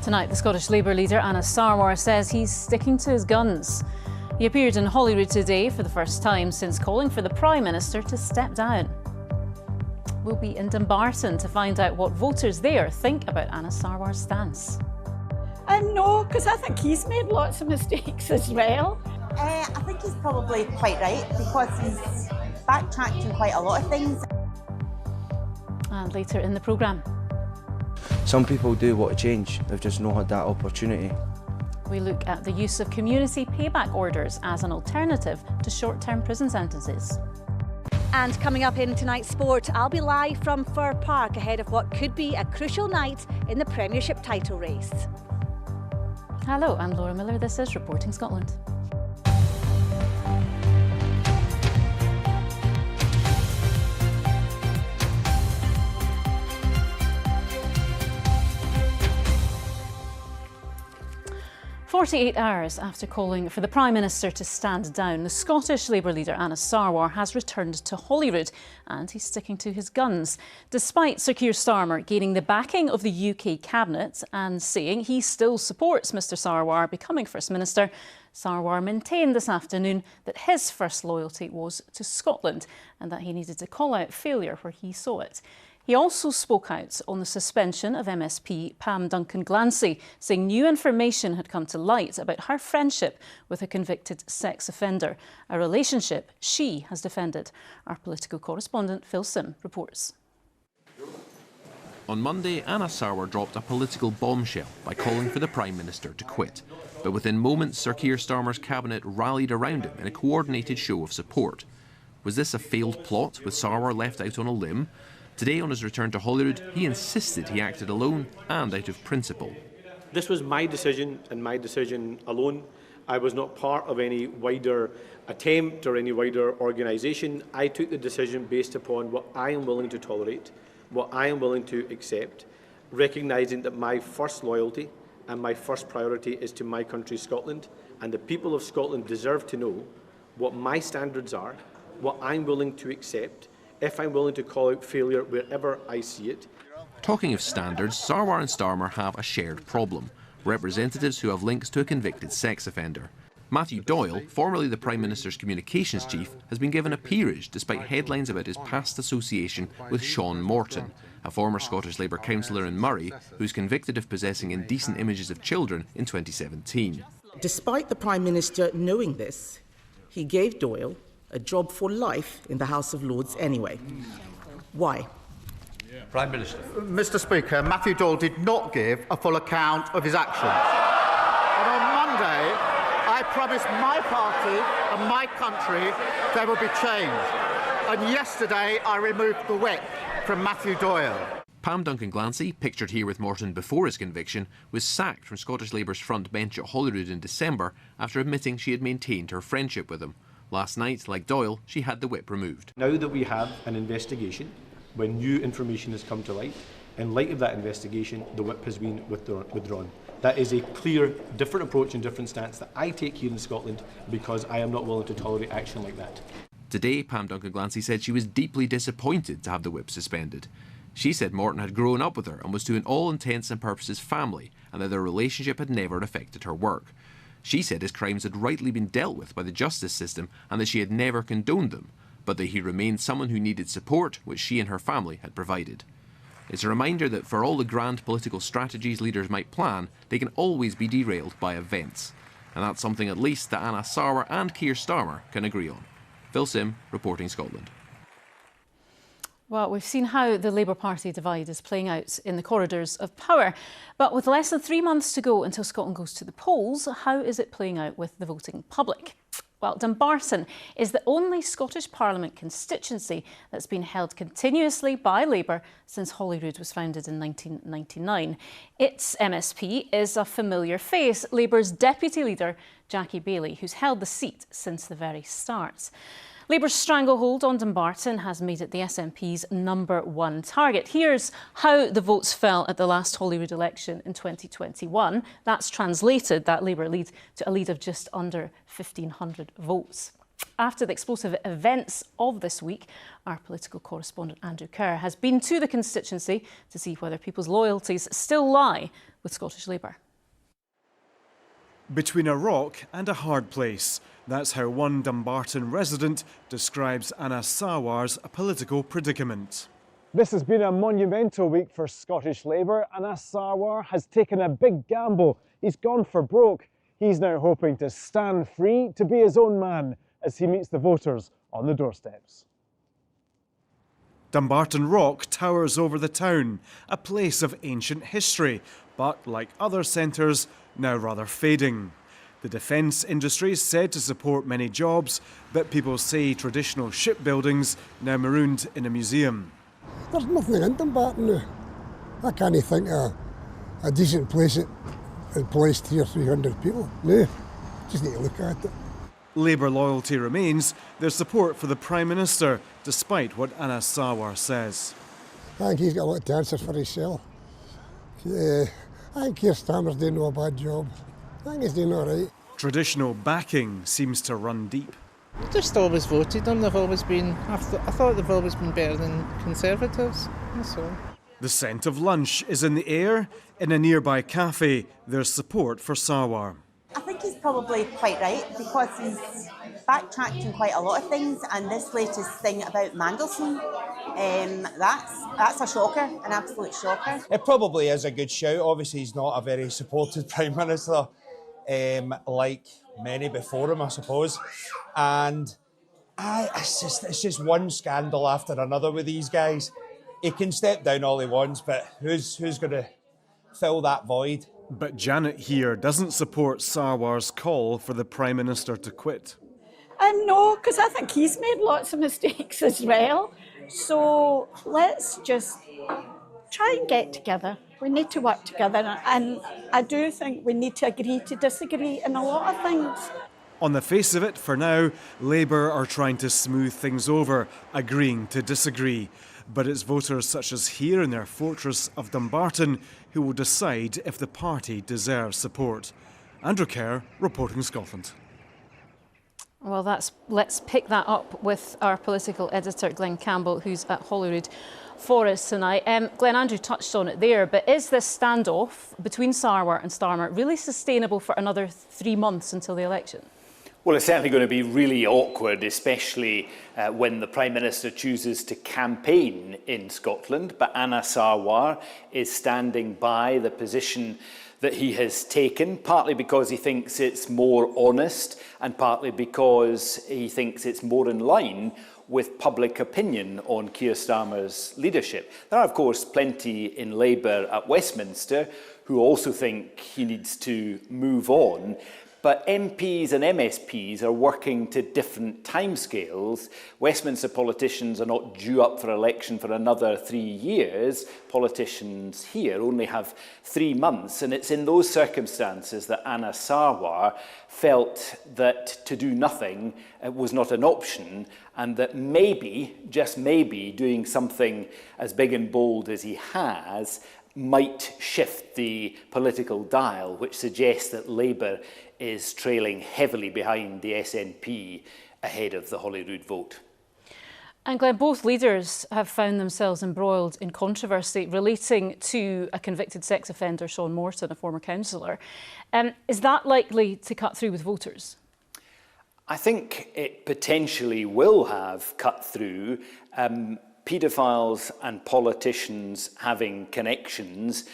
Tonight, the Scottish Labour leader Anna Sarwar says he's sticking to his guns. He appeared in Holyrood today for the first time since calling for the Prime Minister to step down. We'll be in Dumbarton to find out what voters there think about Anna Sarwar's stance. No, because I think he's made lots of mistakes as well. I think he's probably quite right because he's backtracked on quite a lot of things. And later in the programme. Some people do want to change, they've just not had that opportunity. We look at the use of community payback orders as an alternative to short-term prison sentences. And coming up in tonight's sport, I'll be live from Fir Park ahead of what could be a crucial night in the Premiership title race. Hello, I'm Laura Miller. This is Reporting Scotland. "48 hours after calling for the Prime Minister to stand down, the Scottish Labour leader Anna Sarwar has returned to Holyrood and he's sticking to his guns. Despite Sir Keir Starmer gaining the backing of the UK Cabinet and saying he still supports Mr Sarwar becoming First Minister, Sarwar maintained this afternoon that his first loyalty was to Scotland and that he needed to call out failure where he saw it. He also spoke out on the suspension of MSP Pam Duncan-Glancy, saying new information had come to light about her friendship with a convicted sex offender, a relationship she has defended. Our political correspondent Phil Sim reports. On Monday, Anna Sarwar dropped a political bombshell by calling for the Prime Minister to quit. But within moments, Sir Keir Starmer's cabinet rallied around him in a coordinated show of support. Was this a failed plot, with Sarwar left out on a limb? Today, on his return to Holyrood, he insisted he acted alone and out of principle. This was my decision and my decision alone. I was not part of any wider attempt or any wider organisation. I took the decision based upon what I am willing to tolerate, what I am willing to accept, recognising that my first loyalty and my first priority is to my country, Scotland, and the people of Scotland deserve to know what my standards are, what I'm willing to accept, if I'm willing to call out failure wherever I see it. Talking of standards, Sarwar and Starmer have a shared problem: representatives who have links to a convicted sex offender. Matthew Doyle, formerly the Prime Minister's communications chief, has been given a peerage despite headlines about his past association with Sean Morton, a former Scottish Labour councillor in Murray who's convicted of possessing indecent images of children in 2017. Despite the Prime Minister knowing this, he gave Doyle a job for life in the House of Lords anyway. Why? Prime Minister. Mr Speaker, Matthew Doyle did not give a full account of his actions. And on Monday, I promised my party and my country there would be change. And yesterday, I removed the whip from Matthew Doyle. Pam Duncan-Glancy, pictured here with Morton before his conviction, was sacked from Scottish Labour's front bench at Holyrood in December after admitting she had maintained her friendship with him. Last night, like Doyle, she had the whip removed. Now that we have an investigation, when new information has come to light, in light of that investigation, the whip has been withdrawn. That is a clear, different approach and different stance that I take here in Scotland because I am not willing to tolerate action like that. Today, Pam Duncan-Glancy said she was deeply disappointed to have the whip suspended. She said Morton had grown up with her and was to all intents and purposes family, and that their relationship had never affected her work. She said his crimes had rightly been dealt with by the justice system and that she had never condoned them, but that he remained someone who needed support, which she and her family had provided. It's a reminder that for all the grand political strategies leaders might plan, they can always be derailed by events. And that's something at least that Anna Sarwar and Keir Starmer can agree on. Phil Sim, Reporting Scotland. Well, we've seen how the Labour Party divide is playing out in the corridors of power. But with less than 3 months to go until Scotland goes to the polls, how is it playing out with the voting public? Well, Dumbarton is the only Scottish Parliament constituency that's been held continuously by Labour since Holyrood was founded in 1999. Its MSP is a familiar face, Labour's deputy leader, Jackie Baillie, who's held the seat since the very start. Labour's stranglehold on Dumbarton has made it the SNP's #1 target. Here's how the votes fell at the last Holyrood election in 2021. That's translated that Labour lead to a lead of just under 1,500 votes. After the explosive events of this week, our political correspondent Andrew Kerr has been to the constituency to see whether people's loyalties still lie with Scottish Labour. Between a rock and a hard place. That's how one Dumbarton resident describes Anna Sarwar's political predicament. This has been a monumental week for Scottish Labour. Anna Sarwar has taken a big gamble. He's gone for broke. He's now hoping to stand free to be his own man as he meets the voters on the doorsteps. Dumbarton Rock towers over the town, a place of ancient history, but like other centres, now rather fading. The defence industry is said to support many jobs, but people say traditional shipbuildings now marooned in a museum. There's nothing in Dumbarton now. I can't think of a decent place that employs 200 or 300 people. No, just need to look at it. Labour loyalty remains their support for the Prime Minister, despite what Anna Sarwar says. I think he's got a lot to answer for himself. I think Keir Starmer's doing no bad job. I think he's doing all right. Traditional backing seems to run deep. Just always voted them. They've always been. I thought they've always been better than Conservatives. That's all. The scent of lunch is in the air. In a nearby cafe, there's support for Sarwar. I think he's probably quite right because he's backtracked on quite a lot of things, and this latest thing about Mandelson, that's a shocker, an absolute shocker. It probably is a good shout. Obviously, he's not a very supported Prime Minister, like many before him, I suppose. And it's just one scandal after another with these guys. He can step down all he wants, but who's going to fill that void? But Janet here doesn't support Sarwar's call for the Prime Minister to quit. No, because I think he's made lots of mistakes as well. So let's just try and get together. We need to work together, and I do think we need to agree to disagree in a lot of things. On the face of it, for now, Labour are trying to smooth things over, agreeing to disagree. But it's voters such as here in their fortress of Dumbarton who will decide if the party deserves support. Andrew Kerr, reporting Scotland. Well, let's pick that up with our political editor, Glenn Campbell, who's at Holyrood for us tonight. Glenn, Andrew touched on it there, but is this standoff between Sarwar and Starmer really sustainable for another 3 months until the election? Well, it's certainly going to be really awkward, especially when the Prime Minister chooses to campaign in Scotland. But Anna Sarwar is standing by the position that he has taken, partly because he thinks it's more honest and partly because he thinks it's more in line with public opinion on Keir Starmer's leadership. There are, of course, plenty in Labour at Westminster who also think he needs to move on. But MPs and MSPs are working to different timescales. Westminster politicians are not due up for election for another 3 years. Politicians here only have 3 months. And it's in those circumstances that Anna Sarwar felt that to do nothing was not an option, and that maybe, just maybe, doing something as big and bold as he has might shift the political dial, which suggests that Labour is trailing heavily behind the SNP ahead of the Holyrood vote. And Glenn, both leaders have found themselves embroiled in controversy relating to a convicted sex offender, Sean Morton, a former councillor. Is that likely to cut through with voters? I think it potentially will have cut through. Paedophiles and politicians having connections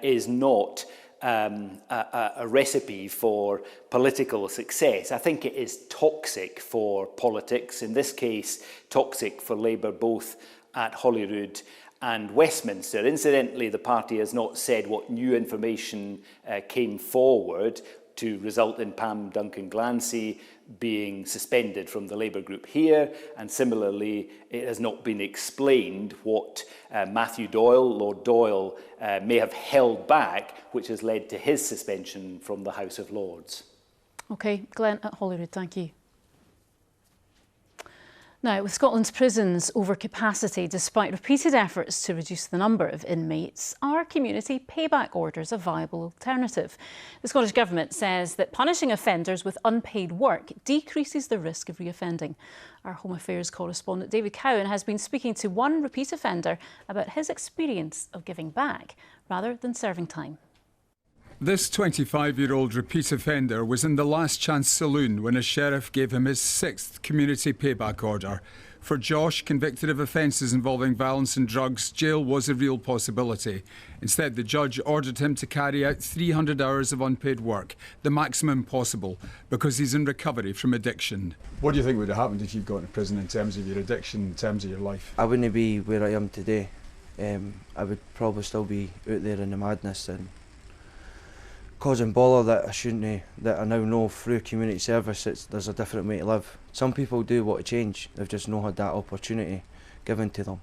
is not a recipe for political success. I think it is toxic for politics, in this case toxic for Labour both at Holyrood and Westminster. Incidentally, the party has not said what new information came forward to result in Pam Duncan-Glancy being suspended from the Labour group here, and similarly it has not been explained what Matthew Doyle, Lord Doyle, may have held back, which has led to his suspension from the House of Lords. OK, Glenn at Holyrood, thank you. Now, with Scotland's prisons over capacity, despite repeated efforts to reduce the number of inmates, are community payback orders a viable alternative? The Scottish Government says that punishing offenders with unpaid work decreases the risk of reoffending. Our Home Affairs correspondent David Cowan has been speaking to one repeat offender about his experience of giving back rather than serving time. This 25-year-old repeat offender was in the Last Chance saloon when a sheriff gave him his 6th community payback order. For Josh, convicted of offences involving violence and drugs, jail was a real possibility. Instead, the judge ordered him to carry out 300 hours of unpaid work, the maximum possible, because he's in recovery from addiction. What do you think would have happened if you'd gone to prison in terms of your addiction, in terms of your life? I wouldn't be where I am today. I would probably still be out there in the madness and causing bother that I shouldn't, that I now know through community service there's a different way to live. Some people do want to change, they've just not had that opportunity given to them.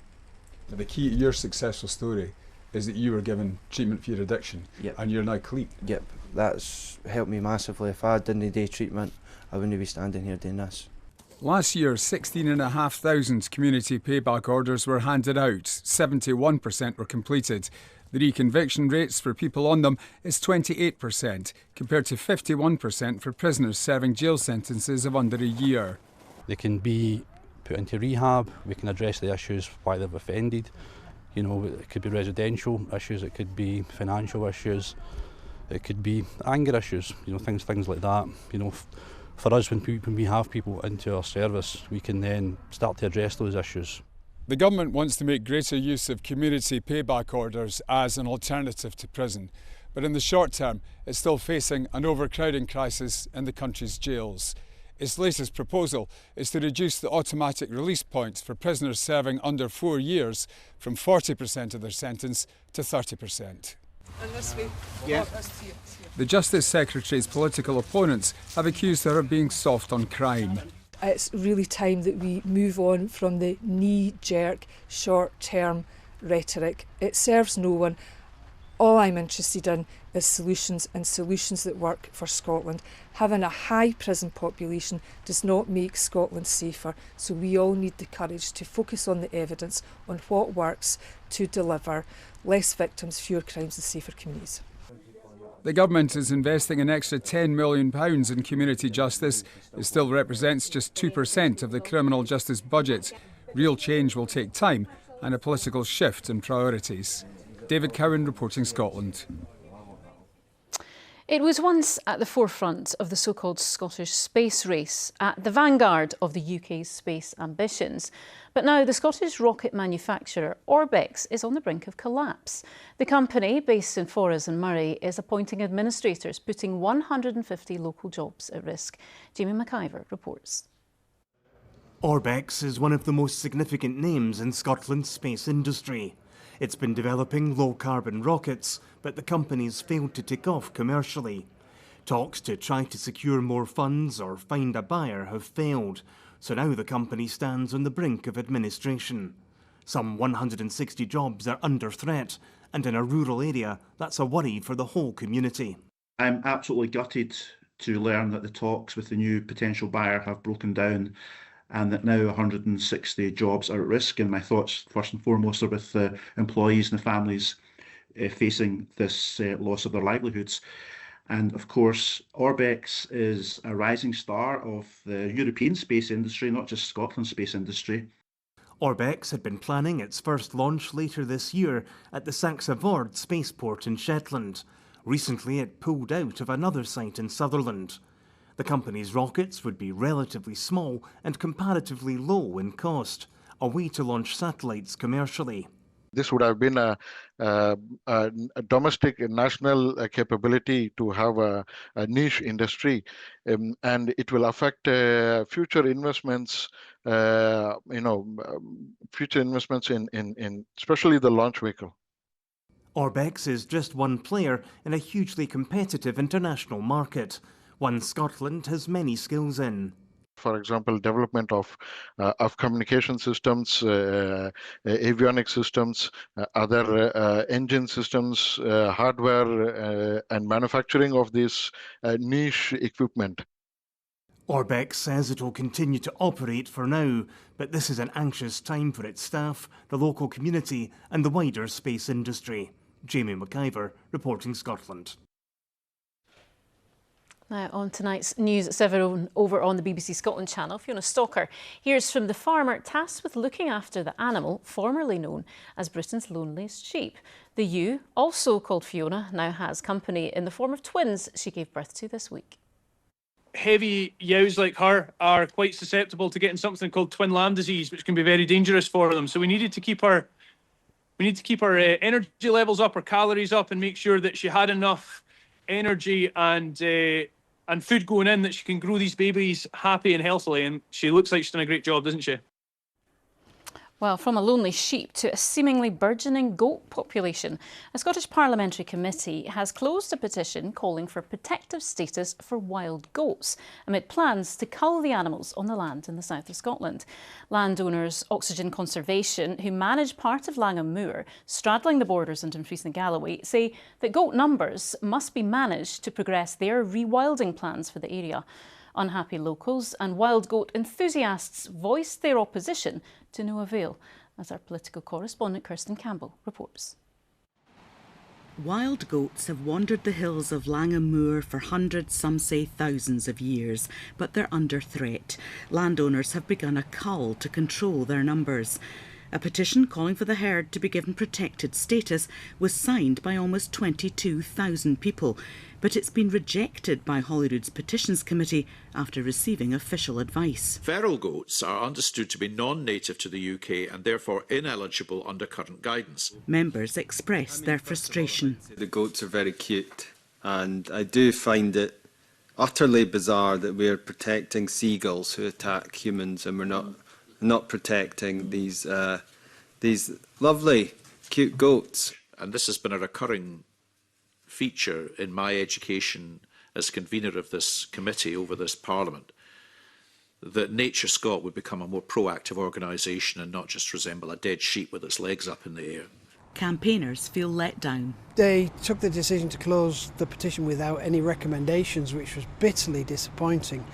The key to your successful story is that you were given treatment for your addiction. Yep. And you're now clean. Yep, that's helped me massively. If I didn't do treatment, I wouldn't be standing here doing this. Last year, 16,500 community payback orders were handed out, 71% were completed. The reconviction rates for people on them is 28%, compared to 51% for prisoners serving jail sentences of under a year. They can be put into rehab, we can address the issues why they've offended. You know, it could be residential issues, it could be financial issues, it could be anger issues, you know, things like that. You know, for us, when we have people into our service, we can then start to address those issues. The government wants to make greater use of community payback orders as an alternative to prison, but in the short term it's still facing an overcrowding crisis in the country's jails. Its latest proposal is to reduce the automatic release point for prisoners serving under 4 years from 40% of their sentence to 30%. And this way. Yeah. The Justice Secretary's political opponents have accused her of being soft on crime. It's really time that we move on from the knee-jerk, short-term rhetoric. It serves no one. All I'm interested in is solutions, and solutions that work for Scotland. Having a high prison population does not make Scotland safer, so we all need the courage to focus on the evidence, on what works to deliver less victims, fewer crimes and safer communities. The government is investing an extra £10 million in community justice. It still represents just 2% of the criminal justice budget. Real change will take time and a political shift in priorities. David Cowan, reporting Scotland. It was once at the forefront of the so-called Scottish space race, at the vanguard of the UK's space ambitions. But now the Scottish rocket manufacturer Orbex is on the brink of collapse. The company, based in Forres and Murray, is appointing administrators, putting 150 local jobs at risk. Jamie McIver reports. Orbex is one of the most significant names in Scotland's space industry. It's been developing low-carbon rockets, but the company's failed to take off commercially. Talks to try to secure more funds or find a buyer have failed, so now the company stands on the brink of administration. Some 160 jobs are under threat, and in a rural area, that's a worry for the whole community. I'm absolutely gutted to learn that the talks with the new potential buyer have broken down, and that now 160 jobs are at risk. And my thoughts, first and foremost, are with the employees and the families facing this loss of their livelihoods. And of course, Orbex is a rising star of the European space industry, not just Scotland's space industry. Orbex had been planning its first launch later this year at the Saxe-Vord spaceport in Shetland. Recently, it pulled out of another site in Sutherland. The company's rockets would be relatively small and comparatively low in cost, a way to launch satellites commercially. This would have been a domestic national capability to have a niche industry, and it will affect future investments. Future investments in especially the launch vehicle. Orbex is just one player in a hugely competitive international market, one Scotland has many skills in. For example, development of communication systems, avionics systems, other engine systems, hardware, and manufacturing of this niche equipment. Orbeck says it will continue to operate for now, but this is an anxious time for its staff, the local community and the wider space industry. Jamie McIver, reporting Scotland. Now, on tonight's news at 7 over on the BBC Scotland channel, Fiona Stalker hears from the farmer tasked with looking after the animal formerly known as Britain's loneliest sheep. The ewe, also called Fiona, now has company in the form of twins she gave birth to this week. Heavy ewes like her are quite susceptible to getting something called twin lamb disease, which can be very dangerous for them. So we need to keep her energy levels up, her calories up, and make sure that she had enough energy and food going in that she can grow these babies happy and healthily. And she looks like she's done a great job, doesn't she? Well, from a lonely sheep to a seemingly burgeoning goat population, a Scottish parliamentary committee has closed a petition calling for protective status for wild goats amid plans to cull the animals on the land in the south of Scotland. Landowners Oxygen Conservation, who manage part of Langham Moor, straddling the borders in Dumfries and Galloway, say that goat numbers must be managed to progress their rewilding plans for the area. Unhappy locals and wild goat enthusiasts voiced their opposition to no avail, as our political correspondent Kirsten Campbell reports. Wild goats have wandered the hills of Langham Moor for hundreds, some say thousands of years, but they're under threat. Landowners have begun a cull to control their numbers. A petition calling for the herd to be given protected status was signed by almost 22,000 people, but it's been rejected by Holyrood's Petitions Committee after receiving official advice. Feral goats are understood to be non-native to the UK and therefore ineligible under current guidance. Members expressed their frustration. The goats are very cute, and I do find it utterly bizarre that we're protecting seagulls who attack humans and we're not protecting these lovely, cute goats. And this has been a recurring feature in my education as convener of this committee over this Parliament, that Nature Scot would become a more proactive organisation and not just resemble a dead sheep with its legs up in the air. Campaigners feel let down. They took the decision to close the petition without any recommendations, which was bitterly disappointing.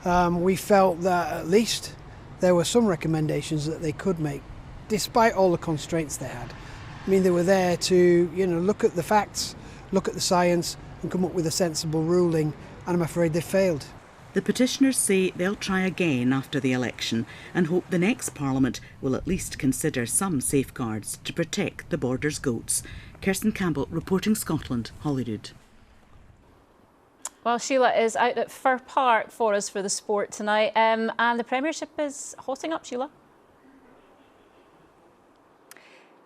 We felt that at least there were some recommendations that they could make, despite all the constraints they had. I mean, they were there to, look at the facts, look at the science and come up with a sensible ruling, and I'm afraid they failed. The petitioners say they'll try again after the election and hope the next Parliament will at least consider some safeguards to protect the Borders goats. Kirsten Campbell, reporting Scotland, Holyrood. Well, Sheila is out at Fir Park for us for the sport tonight, and the Premiership is hotting up, Sheila.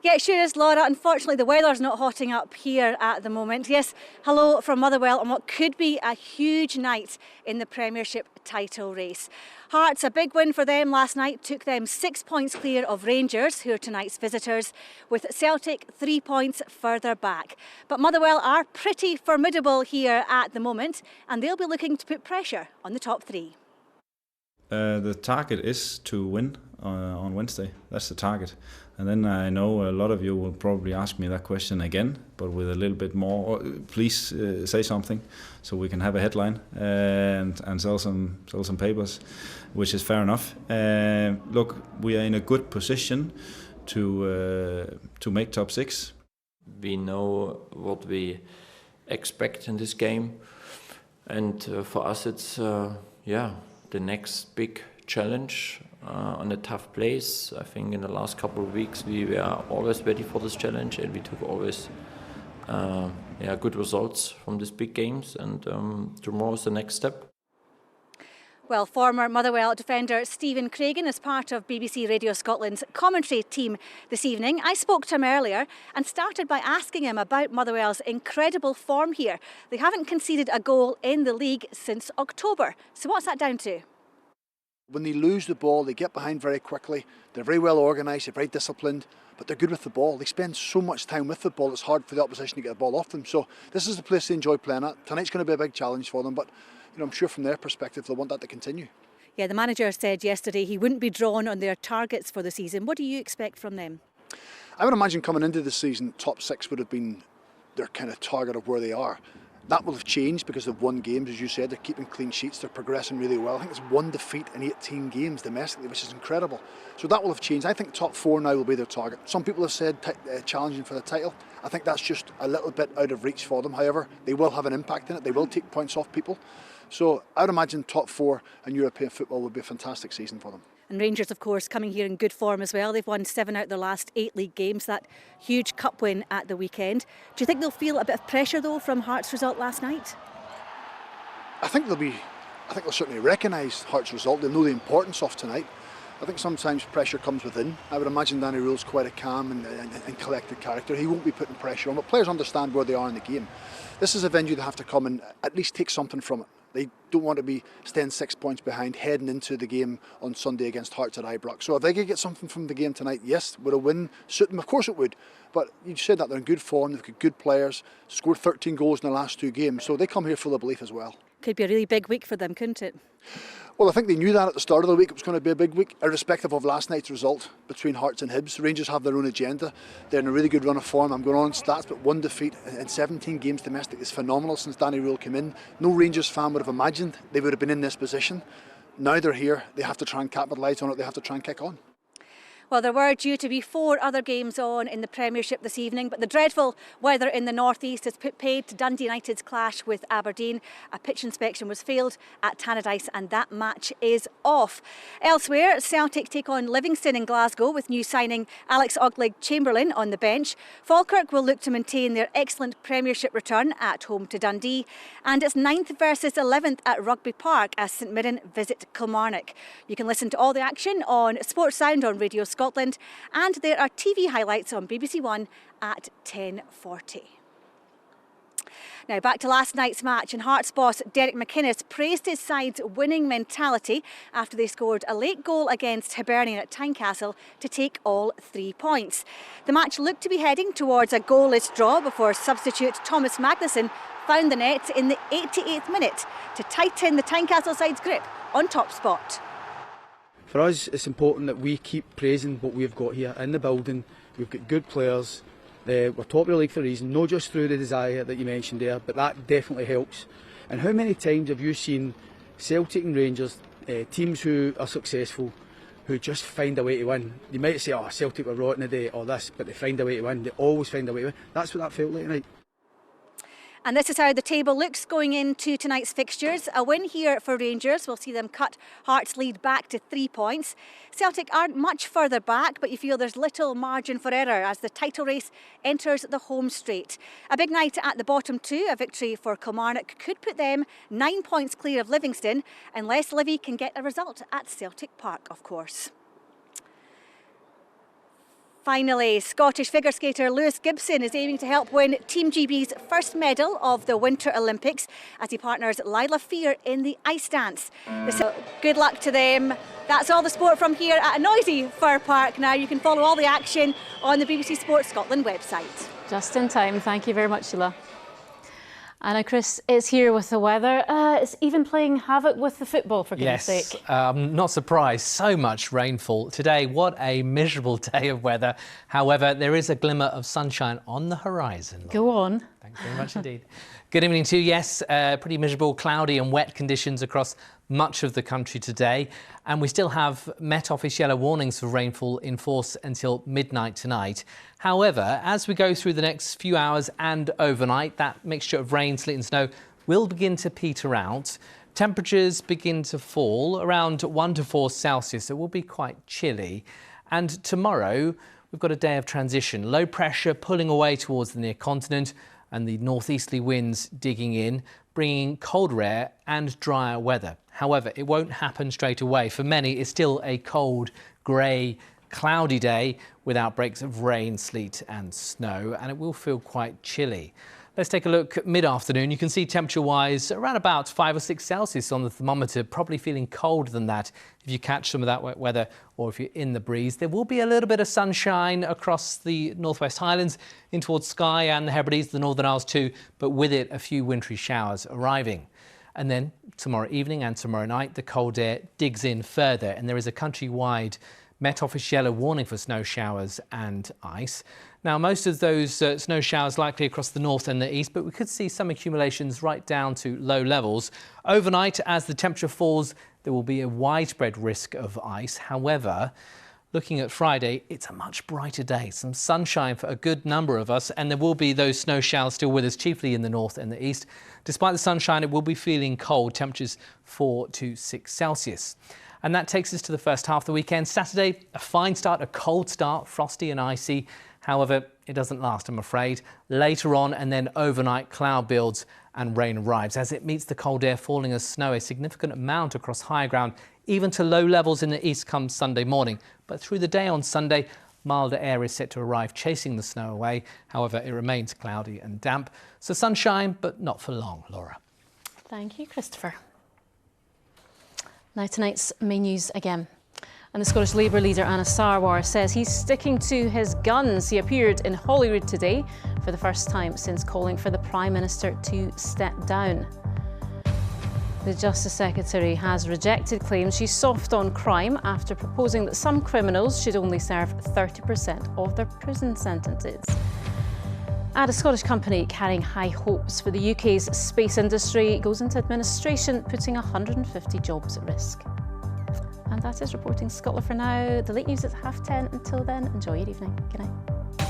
Yeah, it sure is, Laura. Unfortunately, the weather's not hotting up here at the moment. Yes, hello from Motherwell on what could be a huge night in the Premiership title race. Hearts, a big win for them last night, took them 6 points clear of Rangers, who are tonight's visitors, with Celtic 3 points further back. But Motherwell are pretty formidable here at the moment, and they'll be looking to put pressure on the top three. The target is to win on Wednesday. That's the target. And then I know a lot of you will probably ask me that question again, but with a little bit more. Please say something so we can have a headline and sell some papers, which is fair enough. Look, we are in a good position to make top six. We know what we expect in this game, and for us it's the next big challenge on a tough place. I think in the last couple of weeks we were always ready for this challenge, and we took always good results from these big games, and tomorrow is the next step. Well, former Motherwell defender Stephen Craigan is part of BBC Radio Scotland's commentary team this evening. I spoke to him earlier and started by asking him about Motherwell's incredible form here. They haven't conceded a goal in the league since October. So what's that down to? When they lose the ball, they get behind very quickly. They're very well organised, they're very disciplined, but they're good with the ball. They spend so much time with the ball, it's hard for the opposition to get the ball off them. So this is the place they enjoy playing at. Tonight's going to be a big challenge for them, but I'm sure from their perspective they'll want that to continue. Yeah, the manager said yesterday he wouldn't be drawn on their targets for the season. What do you expect from them? I would imagine coming into the season, top six would have been their kind of target of where they are. That will have changed because they've won games, as you said. They're keeping clean sheets. They're progressing really well. I think it's 1 defeat in 18 games domestically, which is incredible. So that will have changed. I think top 4 now will be their target. Some people have said challenging for the title. I think that's just a little bit out of reach for them. However, they will have an impact in it. They will take points off people. So I would imagine top 4 in European football would be a fantastic season for them. And Rangers, of course, coming here in good form as well. They've won 7 out of their last 8 league games. That huge cup win at the weekend. Do you think they'll feel a bit of pressure, though, from Hearts' result last night? I think they'll certainly recognise Hearts' result. They'll know the importance of tonight. I think sometimes pressure comes within. I would imagine Danny Röhl's quite a calm and collected character. He won't be putting pressure on, but players understand where they are in the game. This is a venue they have to come and at least take something from it. They don't want to be staying 6 points behind heading into the game on Sunday against Hearts at Ibrox. So if they could get something from the game tonight, yes, would a win suit them? Of course it would. But you said that they're in good form, they've got good players, scored 13 goals in the last 2 games, so they come here full of belief as well. Could be a really big week for them, couldn't it? Well, I think they knew that at the start of the week it was going to be a big week, irrespective of last night's result between Hearts and Hibs. Rangers have their own agenda. They're in a really good run of form. I'm going on stats, but 1 defeat in 17 games domestic is phenomenal since Danny Röhl came in. No Rangers fan would have imagined they would have been in this position. Now they're here. They have to try and capitalise on it. They have to try and kick on. Well, there were due to be 4 other games on in the Premiership this evening, but the dreadful weather in the northeast has put paid to Dundee United's clash with Aberdeen. A pitch inspection was failed at Tannadice and that match is off. Elsewhere, Celtic take on Livingston in Glasgow with new signing Alex Oxlade-Chamberlain on the bench. Falkirk will look to maintain their excellent Premiership return at home to Dundee. And it's 9th versus 11th at Rugby Park as St Mirren visit Kilmarnock. You can listen to all the action on Sports Sound on Radio Scotland, and there are TV highlights on BBC One at 10:40. Now back to last night's match, and Hearts boss Derek McInnes praised his side's winning mentality after they scored a late goal against Hibernian at Tynecastle to take all 3 points. The match looked to be heading towards a goalless draw before substitute Thomas Magnuson found the net in the 88th minute to tighten the Tynecastle side's grip on top spot. For us, it's important that we keep praising what we've got here in the building. We've got good players. We're top of the league for a reason, not just through the desire that you mentioned there, but that definitely helps. And how many times have you seen Celtic and Rangers, teams who are successful, who just find a way to win? You might say, oh, Celtic were rotten today or this, but they find a way to win. They always find a way to win. That's what that felt like tonight. And this is how the table looks going into tonight's fixtures. A win here for Rangers will see them cut Hearts' lead back to 3 points. Celtic aren't much further back, but you feel there's little margin for error as the title race enters the home straight. A big night at the bottom too. A victory for Kilmarnock could put them 9 points clear of Livingston, unless Livy can get a result at Celtic Park, of course. Finally, Scottish figure skater Lewis Gibson is aiming to help win Team GB's first medal of the Winter Olympics as he partners Lila Fear in the ice dance. Good luck to them. That's all the sport from here at a noisy Fir Park. Now you can follow all the action on the BBC Sports Scotland website. Just in time. Thank you very much, Sheila. Anna Chris is here with the weather. It's even playing havoc with the football, for goodness sake. Not surprised. So much rainfall. Today, what a miserable day of weather. However, there is a glimmer of sunshine on the horizon. Go on. Thanks very much indeed. Good evening to you. Yes, pretty miserable, cloudy and wet conditions across much of the country today. And we still have Met Office yellow warnings for rainfall in force until midnight tonight. However, as we go through the next few hours and overnight, that mixture of rain, sleet and snow will begin to peter out. Temperatures begin to fall around 1 to 4 Celsius. It will be quite chilly. And tomorrow, we've got a day of transition. Low pressure pulling away towards the near continent and the northeasterly winds digging in, bringing colder air and drier weather. However, it won't happen straight away. For many, it's still a cold, grey, cloudy day with outbreaks of rain, sleet and snow, and it will feel quite chilly. Let's take a look mid-afternoon. You can see temperature-wise around about 5 or 6 Celsius on the thermometer, probably feeling colder than that if you catch some of that wet weather or if you're in the breeze. There will be a little bit of sunshine across the Northwest Highlands in towards Skye and the Hebrides, the Northern Isles too, but with it a few wintry showers arriving. And then tomorrow evening and tomorrow night, the cold air digs in further and there is a countrywide Met Office yellow warning for snow showers and ice. Now, most of those snow showers likely across the north and the east, but we could see some accumulations right down to low levels. Overnight, as the temperature falls, there will be a widespread risk of ice. However, looking at Friday, it's a much brighter day. Some sunshine for a good number of us, and there will be those snow showers still with us, chiefly in the north and the east. Despite the sunshine, it will be feeling cold, temperatures 4 to 6 Celsius. And that takes us to the first half of the weekend. Saturday, a fine start, a cold start, frosty and icy. However, it doesn't last, I'm afraid. Later on and then overnight, cloud builds and rain arrives as it meets the cold air falling as snow, a significant amount across higher ground, even to low levels in the east come Sunday morning. But through the day on Sunday, milder air is set to arrive, chasing the snow away. However, it remains cloudy and damp. So sunshine, but not for long, Laura. Thank you, Christopher. Now tonight's main news again. And the Scottish Labour leader Anna Sarwar says he's sticking to his guns. He appeared in Holyrood today for the first time since calling for the Prime Minister to step down. The Justice Secretary has rejected claims she's soft on crime after proposing that some criminals should only serve 30% of their prison sentences. And a Scottish company carrying high hopes for the UK's space industry goes into administration, putting 150 jobs at risk. And that is Reporting Scotland for now. The late news is 10:30. Until then, enjoy your evening. Good night.